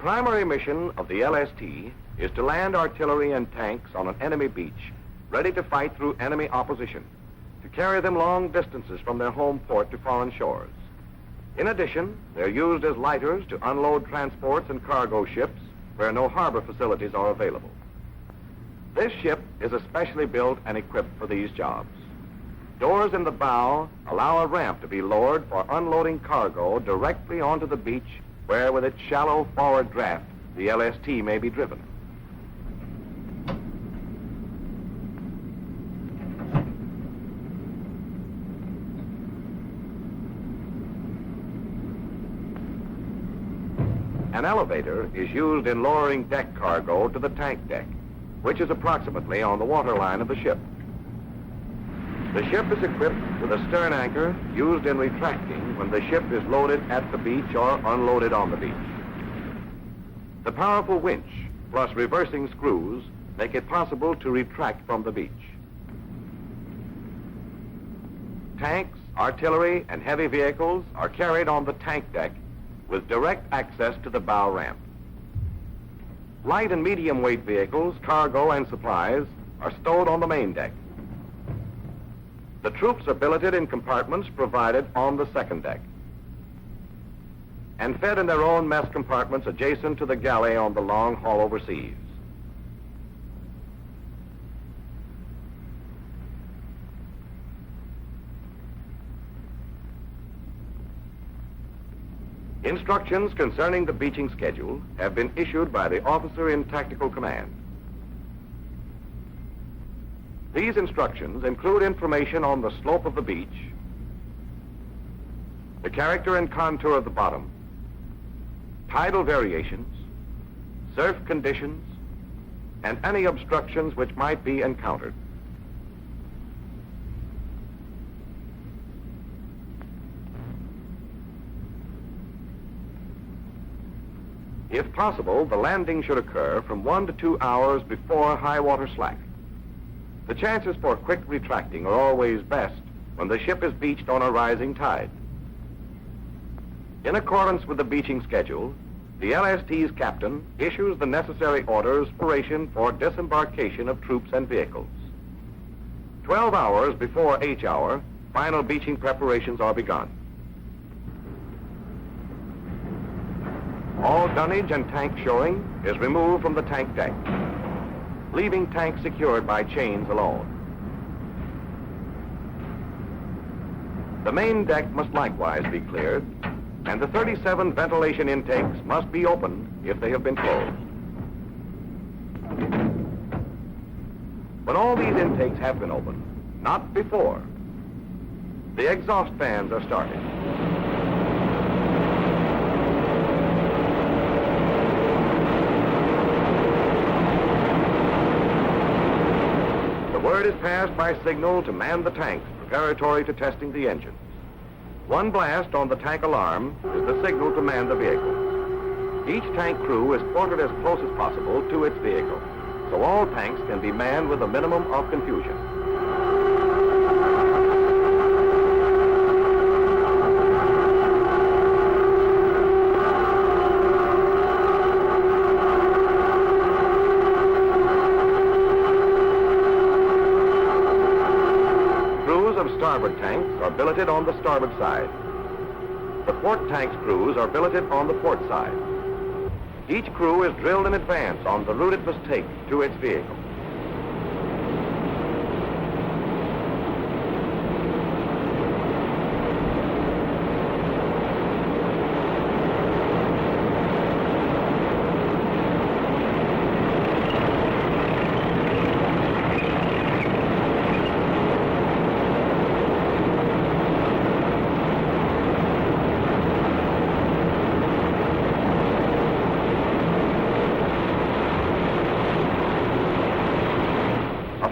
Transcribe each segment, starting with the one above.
primary mission of the LST is to land artillery and tanks on an enemy beach, ready to fight through enemy opposition, to carry them long distances from their home port to foreign shores. In addition, they're used as lighters to unload transports and cargo ships where no harbor facilities are available. This ship is especially built and equipped for these jobs. Doors in the bow allow a ramp to be lowered for unloading cargo directly onto the beach where, with its shallow forward draft, the LST may be driven. An elevator is used in lowering deck cargo to the tank deck, which is approximately on the waterline of the ship. The ship is equipped with a stern anchor used in retracting when the ship is loaded at the beach or unloaded on the beach. The powerful winch plus reversing screws make it possible to retract from the beach. Tanks, artillery, and heavy vehicles are carried on the tank deck with direct access to the bow ramp. Light and medium weight vehicles, cargo, and supplies are stowed on the main deck. The troops are billeted in compartments provided on the second deck and fed in their own mess compartments adjacent to the galley on the long haul overseas. Instructions concerning the beaching schedule have been issued by the officer in tactical command. These instructions include information on the slope of the beach, the character and contour of the bottom, tidal variations, surf conditions, and any obstructions which might be encountered. If possible, the landing should occur from 1 to 2 hours before high water slack. The chances for quick retracting are always best when the ship is beached on a rising tide. In accordance with the beaching schedule, the LST's captain issues the necessary orders for disembarkation of troops and vehicles. 12 hours before H hour, final beaching preparations are begun. All dunnage and tank shoring is removed from the tank deck, leaving tanks secured by chains alone. The main deck must likewise be cleared, and the 37 ventilation intakes must be opened if they have been closed. When all these intakes have been opened, not before, the exhaust fans are started. Word is passed by signal to man the tanks preparatory to testing the engines. One blast on the tank alarm is the signal to man the vehicle. Each tank crew is quartered as close as possible to its vehicle, so all tanks can be manned with a minimum of confusion. Starboard tanks are billeted on the starboard side. The port tank's crews are billeted on the port side. Each crew is drilled in advance on the route it must take to its vehicle.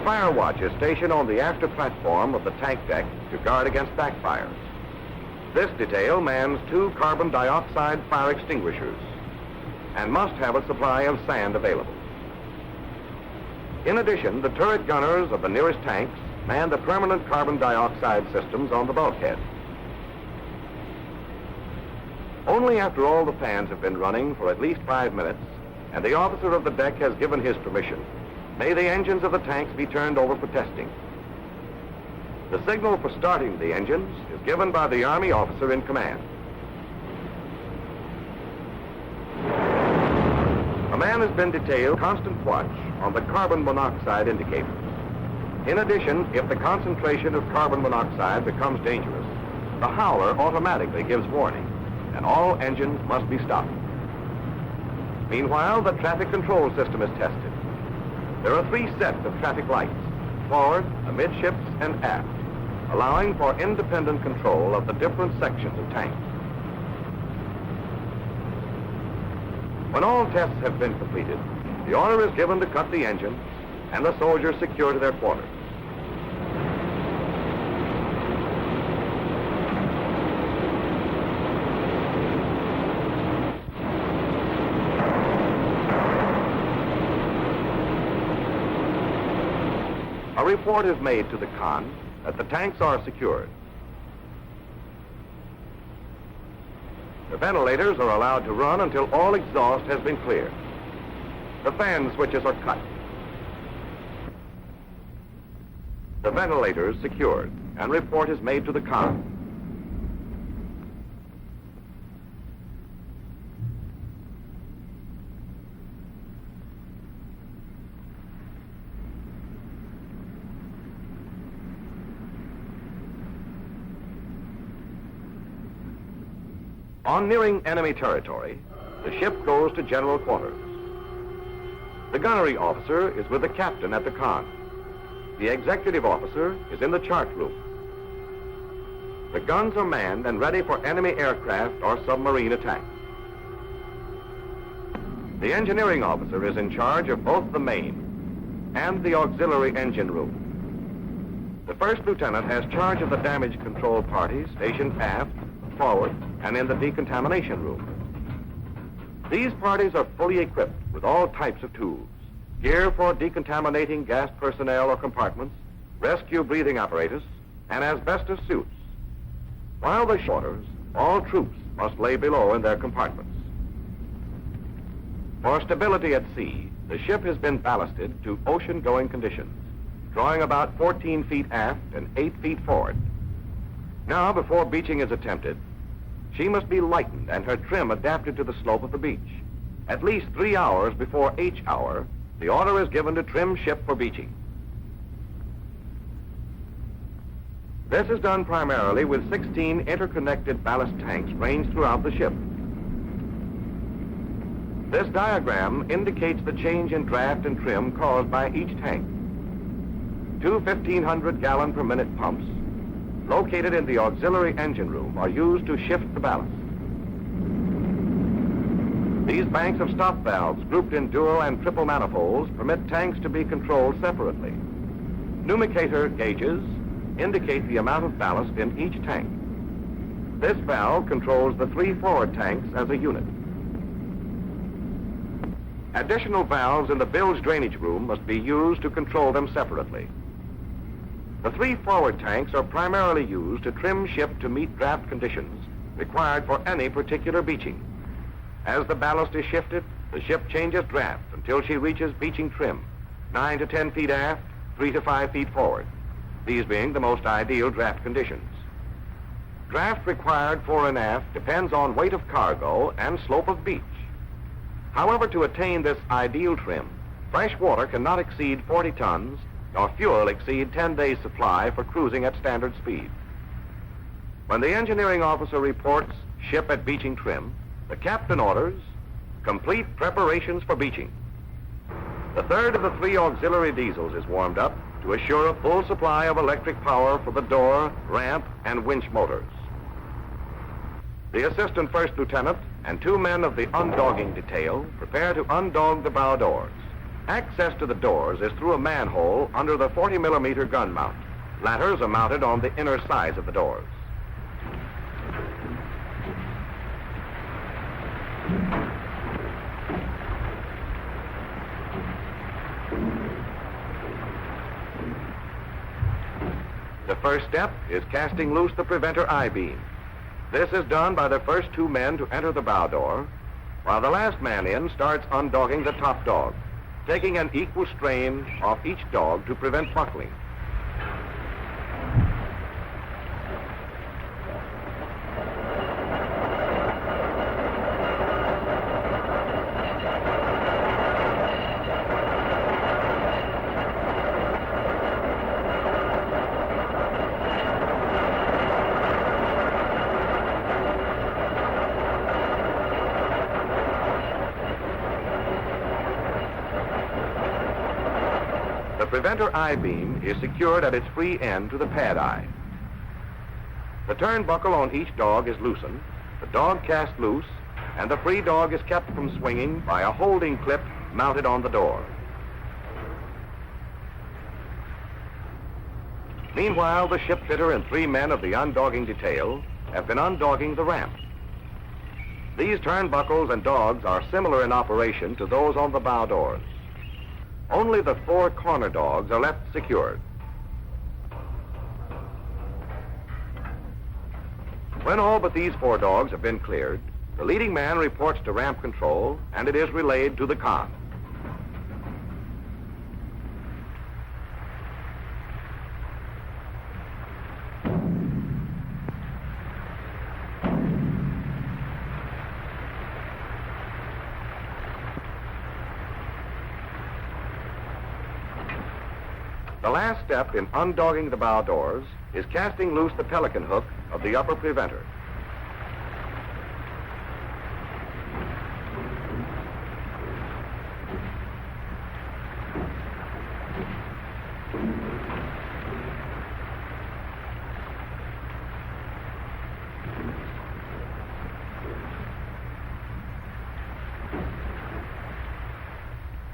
Fire watch is stationed on the after platform of the tank deck to guard against backfires. This detail mans 2 carbon dioxide fire extinguishers and must have a supply of sand available. In addition, the turret gunners of the nearest tanks man the permanent carbon dioxide systems on the bulkhead. Only after all the fans have been running for at least 5 minutes and the officer of the deck has given his permission, may the engines of the tanks be turned over for testing. The signal for starting the engines is given by the Army officer in command. A man has been detailed constant watch on the carbon monoxide indicator. In addition, if the concentration of carbon monoxide becomes dangerous, the howler automatically gives warning, and all engines must be stopped. Meanwhile, the traffic control system is tested. There are 3 sets of traffic lights, forward, amidships, and aft, allowing for independent control of the different sections of tanks. When all tests have been completed, the order is given to cut the engines and the soldiers secure to their quarters. A report is made to the con that the tanks are secured. The ventilators are allowed to run until all exhaust has been cleared. The fan switches are cut. The ventilators secured, and report is made to the con. On nearing enemy territory, the ship goes to general quarters. The gunnery officer is with the captain at the con. The executive officer is in the chart room. The guns are manned and ready for enemy aircraft or submarine attack. The engineering officer is in charge of both the main and the auxiliary engine room. The first lieutenant has charge of the damage control parties stationed aft, forward, and in the decontamination room. These parties are fully equipped with all types of tools, gear for decontaminating gas personnel or compartments, rescue breathing apparatus, and asbestos suits. While the quarters, all troops must lay below in their compartments. For stability at sea, the ship has been ballasted to ocean-going conditions, drawing about 14 feet aft and 8 feet forward. Now, before beaching is attempted, she must be lightened and her trim adapted to the slope of the beach. At least 3 hours before H hour, the order is given to trim ship for beaching. This is done primarily with 16 interconnected ballast tanks ranged throughout the ship. This diagram indicates the change in draft and trim caused by each tank. 2 1,500-gallon per minute pumps located in the auxiliary engine room are used to shift the ballast. These banks of stop valves grouped in dual and triple manifolds permit tanks to be controlled separately. Pneumicator gauges indicate the amount of ballast in each tank. This valve controls the 3 forward tanks as a unit. Additional valves in the bilge drainage room must be used to control them separately. The 3 forward tanks are primarily used to trim ship to meet draft conditions required for any particular beaching. As the ballast is shifted, the ship changes draft until she reaches beaching trim, 9 to 10 feet aft, 3 to 5 feet forward, these being the most ideal draft conditions. Draft required fore and aft depends on weight of cargo and slope of beach. However, to attain this ideal trim, fresh water cannot exceed 40 tons, nor fuel exceed 10 days' supply for cruising at standard speed. When the engineering officer reports ship at beaching trim, the captain orders complete preparations for beaching. The third of the 3 auxiliary diesels is warmed up to assure a full supply of electric power for the door, ramp, and winch motors. The assistant first lieutenant and 2 men of the undogging detail prepare to undog the bow doors. Access to the doors is through a manhole under the 40-millimeter gun mount. Ladders are mounted on the inner sides of the doors. The first step is casting loose the preventer I-beam. This is done by the first two men to enter the bow door, while the last man in starts undogging the top dog, taking an equal strain off each dog to prevent buckling. The preventer I-beam is secured at its free end to the pad eye. The turnbuckle on each dog is loosened, the dog cast loose, and the free dog is kept from swinging by a holding clip mounted on the door. Meanwhile, the ship fitter and three men of the undogging detail have been undogging the ramp. These turnbuckles and dogs are similar in operation to those on the bow doors. Only the four corner dogs are left secured. When all but these four dogs have been cleared, the leading man reports to ramp control, and it is relayed to the con. The last step in undogging the bow doors is casting loose the pelican hook of the upper preventer.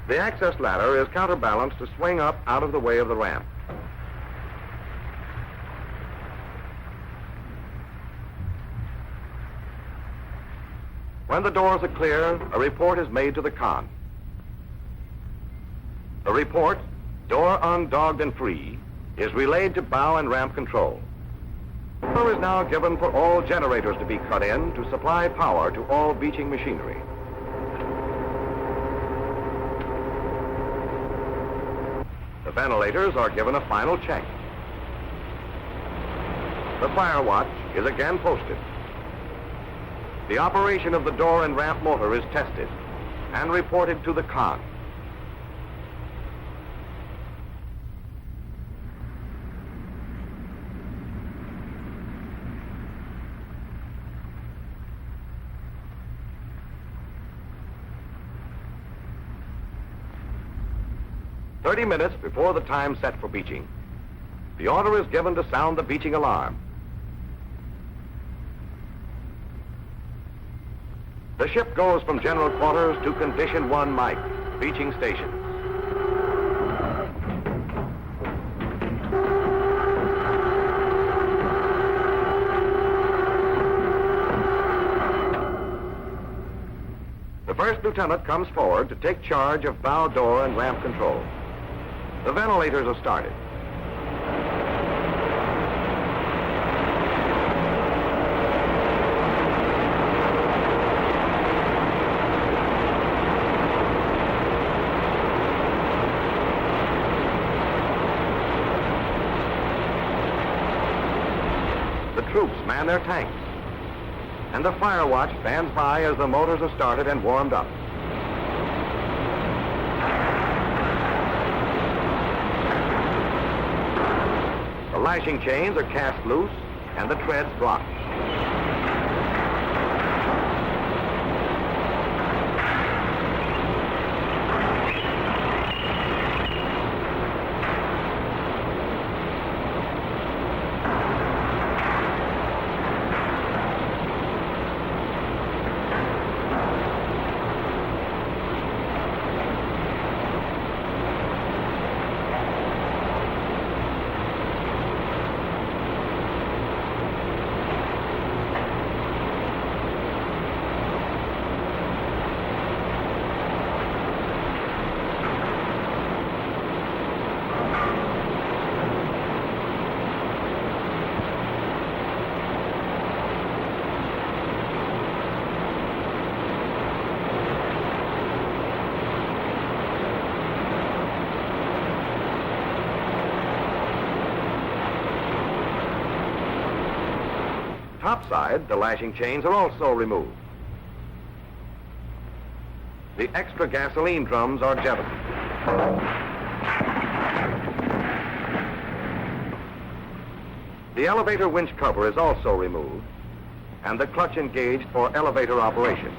The access ladder is counterbalanced to swing up out of the way of the ramp. When the doors are clear, a report is made to the con. The report, door undogged and free, is relayed to bow and ramp control. Order is now given for all generators to be cut in to supply power to all beaching machinery. The ventilators are given a final check. The fire watch is again posted. The operation of the door and ramp motor is tested and reported to the con. "30 minutes before the time set for beaching, the order is given to sound the beaching alarm. The ship goes from general quarters to condition 1 mic, beaching station. The first lieutenant comes forward to take charge of bow door and ramp control. The ventilators are started. The troops man their tanks, and the fire watch stands by as the motors are started and warmed up. The lashing chains are cast loose and the treads blocked. topside, the lashing chains are also removed. The extra gasoline drums are jettisoned. The elevator winch cover is also removed, and the clutch engaged for elevator operation.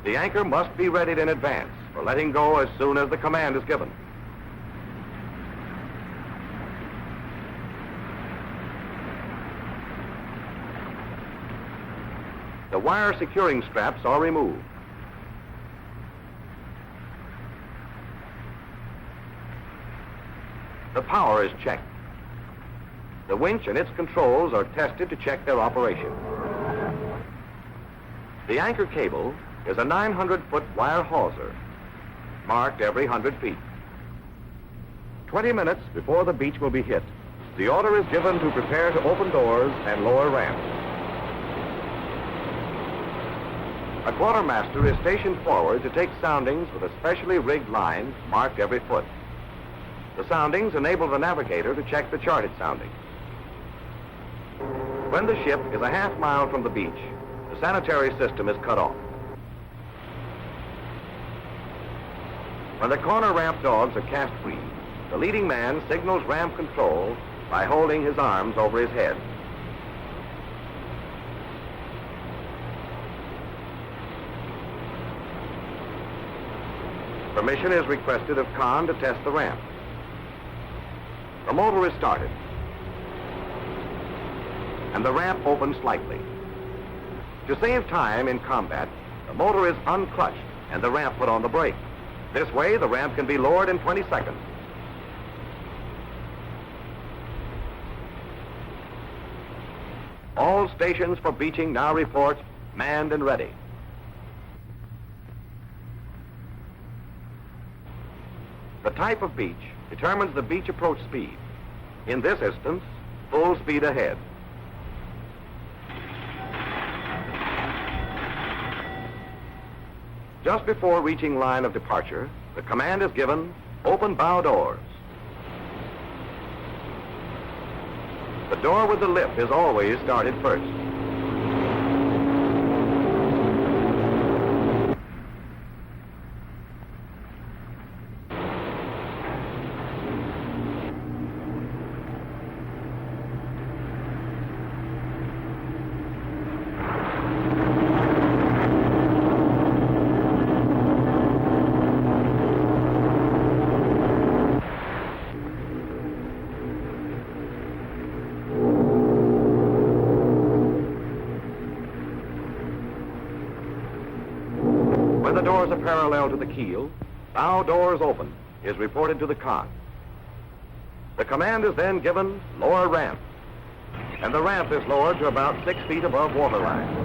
The anchor must be readied in advance for letting go as soon as the command is given. The wire securing straps are removed. The power is checked. The winch and its controls are tested to check their operation. The anchor cable is a 900-foot wire hawser, marked every 100 feet. 20 minutes before the beach will be hit, the order is given to prepare to open doors and lower ramps. A quartermaster is stationed forward to take soundings with a specially rigged line marked every foot. The soundings enable the navigator to check the charted soundings. When the ship is a half mile from the beach, the sanitary system is cut off. When the corner ramp dogs are cast free, the leading man signals ramp control by holding his arms over his head. Permission is requested of Khan to test the ramp. The motor is started, and the ramp opens slightly. To save time in combat, the motor is unclutched and the ramp put on the brake. This way, the ramp can be lowered in 20 seconds. All stations for beaching now report manned and ready. The type of beach determines the beach approach speed. In this instance, full speed ahead. Just before reaching line of departure, the command is given, open bow doors. The door with the lip is always started first. When the doors are parallel to the keel, bow doors open is reported to the Khan. The command is then given, lower ramp, and the ramp is lowered to about 6 feet above waterline.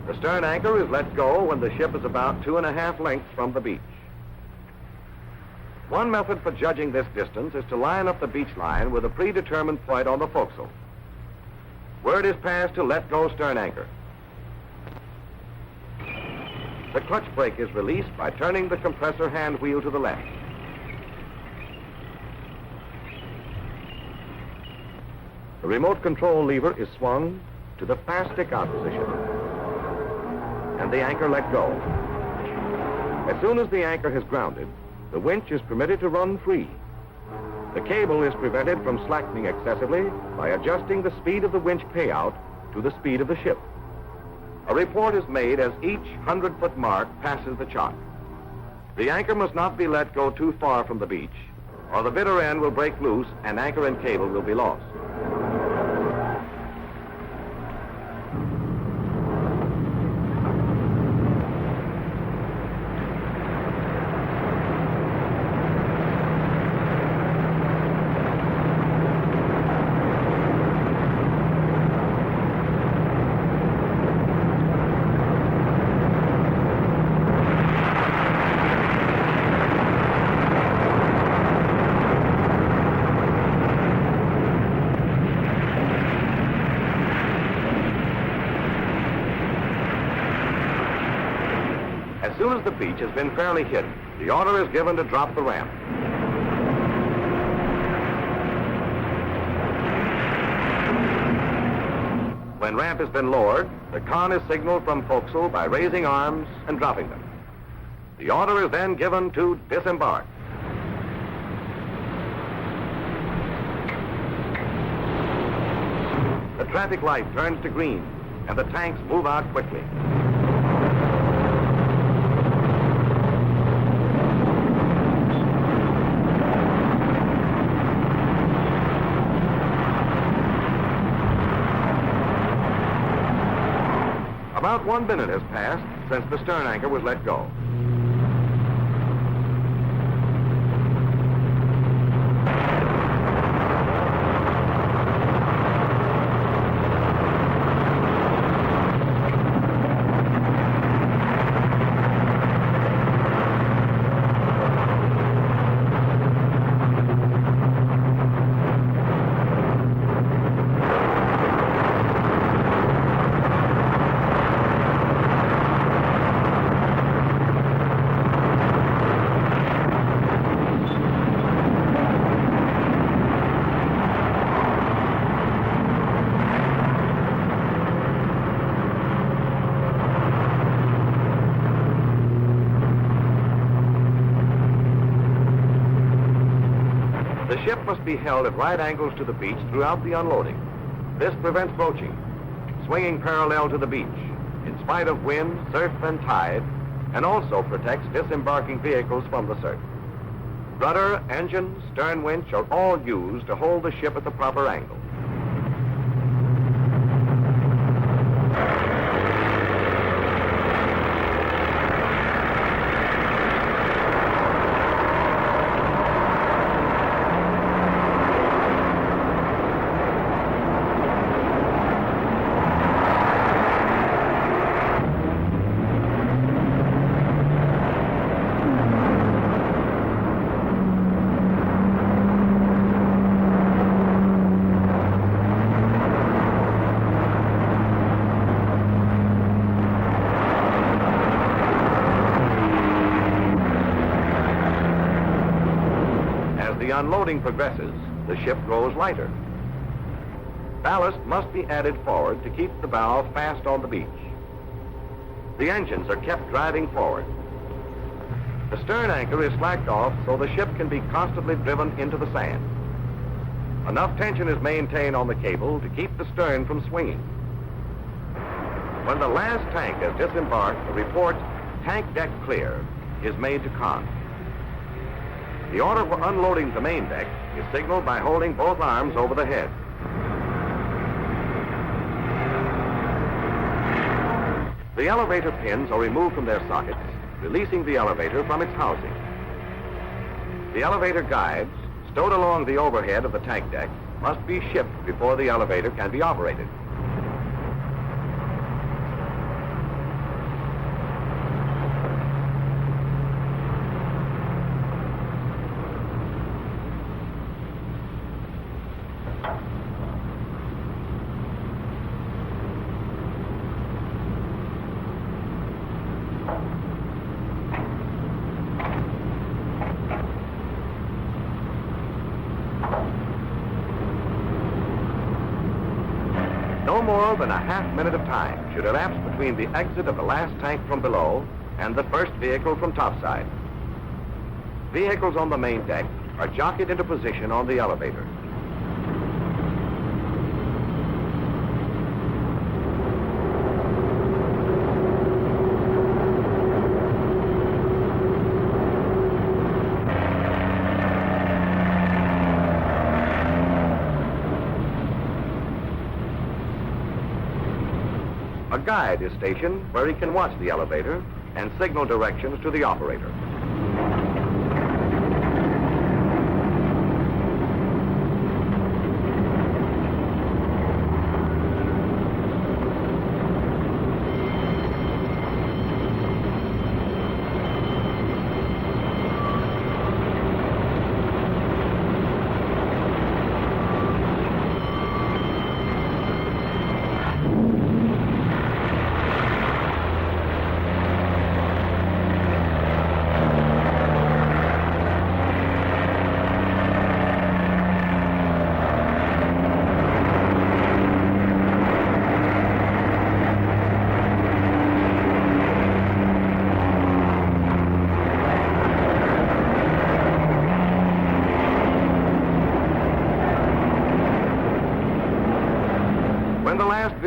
The stern anchor is let go when the ship is about 2.5 lengths from the beach. One method for judging this distance is to line up the beach line with a predetermined point on the forecastle. Word is passed to let go stern anchor. The clutch brake is released by turning the compressor hand wheel to the left. The remote control lever is swung to the fast stick-out position, and the anchor let go. As soon as the anchor has grounded, the winch is permitted to run free. The cable is prevented from slackening excessively by adjusting the speed of the winch payout to the speed of the ship. A report is made as each 100-foot mark passes the chock. The anchor must not be let go too far from the beach, or the bitter end will break loose and anchor and cable will be lost. As soon as the beach has been fairly hidden, the order is given to drop the ramp. When ramp has been lowered, the con is signaled from forecastle by raising arms and dropping them. The order is then given to disembark. The traffic light turns to green, and the tanks move out quickly. About 1 minute has passed since the stern anchor was let go. The ship must be held at right angles to the beach throughout the unloading. This prevents broaching, swinging parallel to the beach, in spite of wind, surf, and tide, and also protects disembarking vehicles from the surf. Rudder, engine, stern winch are all used to hold the ship at the proper angle. The unloading progresses, the ship grows lighter. Ballast must be added forward to keep the bow fast on the beach. The engines are kept driving forward. The stern anchor is slacked off so the ship can be constantly driven into the sand. Enough tension is maintained on the cable to keep the stern from swinging. When the last tank has disembarked, the report, "Tank deck clear," is made to con. The order for unloading the main deck is signaled by holding both arms over the head. The elevator pins are removed from their sockets, releasing the elevator from its housing. The elevator guides, stowed along the overhead of the tank deck, must be shipped before the elevator can be operated. No more than a half minute of time should elapse between the exit of the last tank from below and the first vehicle from topside. Vehicles on the main deck are jockeyed into position on the elevator. A guide is stationed where he can watch the elevator and signal directions to the operator.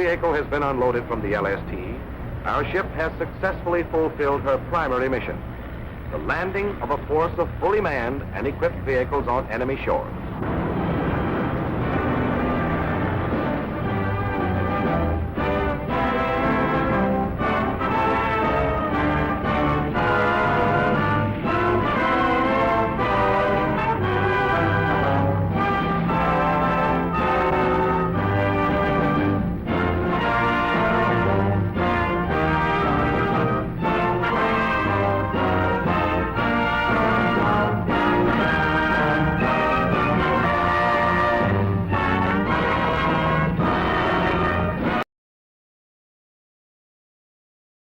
vehicle has been unloaded from the LST, our ship has successfully fulfilled her primary mission, the landing of a force of fully manned and equipped vehicles on enemy shores.